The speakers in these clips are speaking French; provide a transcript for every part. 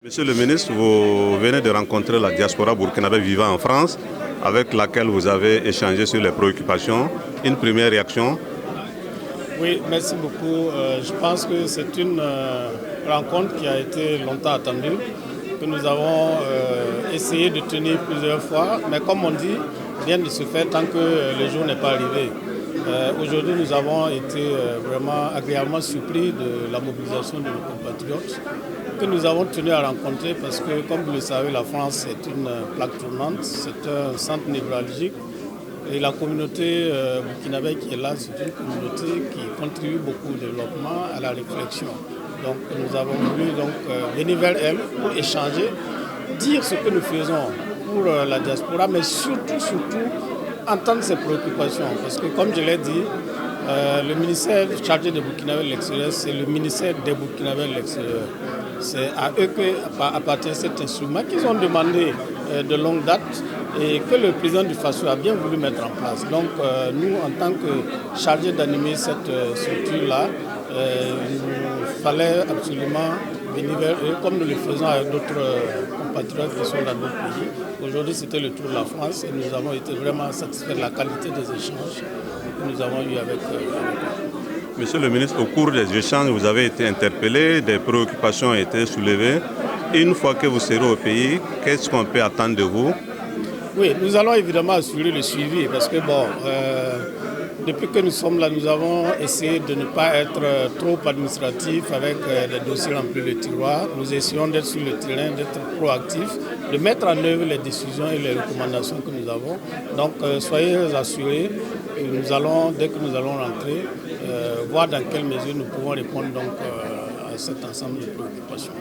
Monsieur le ministre, vous venez de rencontrer la diaspora burkinabé vivant en France, avec laquelle vous avez échangé sur les préoccupations. Une première réaction? Oui, merci beaucoup. Je pense que c'est une rencontre qui a été longtemps attendue, que nous avons essayé de tenir plusieurs fois, mais comme on dit, rien ne se fait tant que le jour n'est pas arrivé. Aujourd'hui, nous avons été vraiment agréablement surpris de la mobilisation de nos compatriotes que nous avons tenu à rencontrer parce que, comme vous le savez, la France est une plaque tournante, c'est un centre névralgique et la communauté burkinabé qui est là, c'est une communauté qui contribue beaucoup au développement, à la réflexion. Donc nous avons voulu venir vers elle pour échanger, dire ce que nous faisons pour la diaspora, mais surtout entendre ses préoccupations. Parce que comme je l'ai dit, le ministère chargé des Burkinabés de l'extérieur, c'est le ministère des Burkinabés de l'extérieur. C'est à eux qu'appartient cet instrument qu'ils ont demandé de longue date et que le président du FASO a bien voulu mettre en place. Donc nous, en tant que chargés d'animer cette structure-là, il fallait absolument venir vers eux, comme nous le faisons avec d'autres compatriotes qui sont dans d'autres pays. Aujourd'hui, c'était le tour de la France et nous avons été vraiment satisfaits de la qualité des échanges que nous avons eus avec eux. Monsieur le ministre, au cours des échanges, vous avez été interpellé, des préoccupations ont été soulevées. Une fois que vous serez au pays, qu'est-ce qu'on peut attendre de vous? Oui, nous allons évidemment assurer le suivi parce que depuis que nous sommes là, nous avons essayé de ne pas être trop administratifs avec des dossiers remplis de tiroirs. Nous essayons d'être sur le terrain, d'être proactifs, de mettre en œuvre les décisions et les recommandations que nous avons. Donc soyez assurés, nous allons, dès que nous allons rentrer, voir dans quelle mesure nous pouvons répondre à cet ensemble de préoccupations.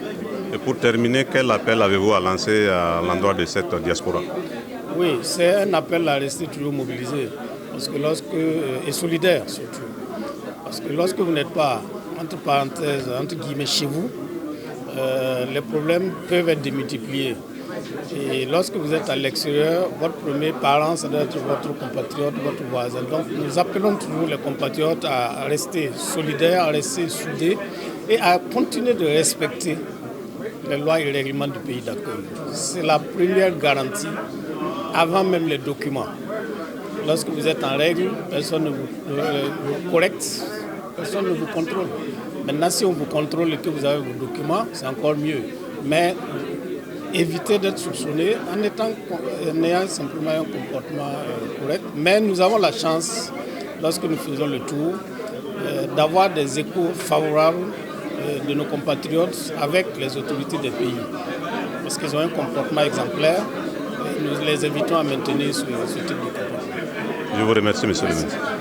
Et pour terminer, quel appel avez-vous à lancer à l'endroit de cette diaspora? Oui, c'est un appel à rester toujours mobilisé. Parce que et solidaire surtout. Parce que lorsque vous n'êtes pas, entre parenthèses, entre guillemets, chez vous, les problèmes peuvent être démultipliés. Et lorsque vous êtes à l'extérieur, votre premier parent, ça doit être votre compatriote, votre voisin. Donc nous appelons toujours les compatriotes à rester solidaires, à rester soudés et à continuer de respecter les lois et les règlements du pays d'accueil. C'est la première garantie avant même les documents. Lorsque vous êtes en règle, personne ne vous correcte, personne ne vous contrôle. Maintenant, si on vous contrôle et que vous avez vos documents, c'est encore mieux. Mais évitez d'être soupçonné en ayant simplement un comportement correct. Mais nous avons la chance, lorsque nous faisons le tour, d'avoir des échos favorables de nos compatriotes avec les autorités des pays. Parce qu'ils ont un comportement exemplaire. Nous les invitons à maintenir ce type de comportement. Je vous remercie, monsieur le ministre.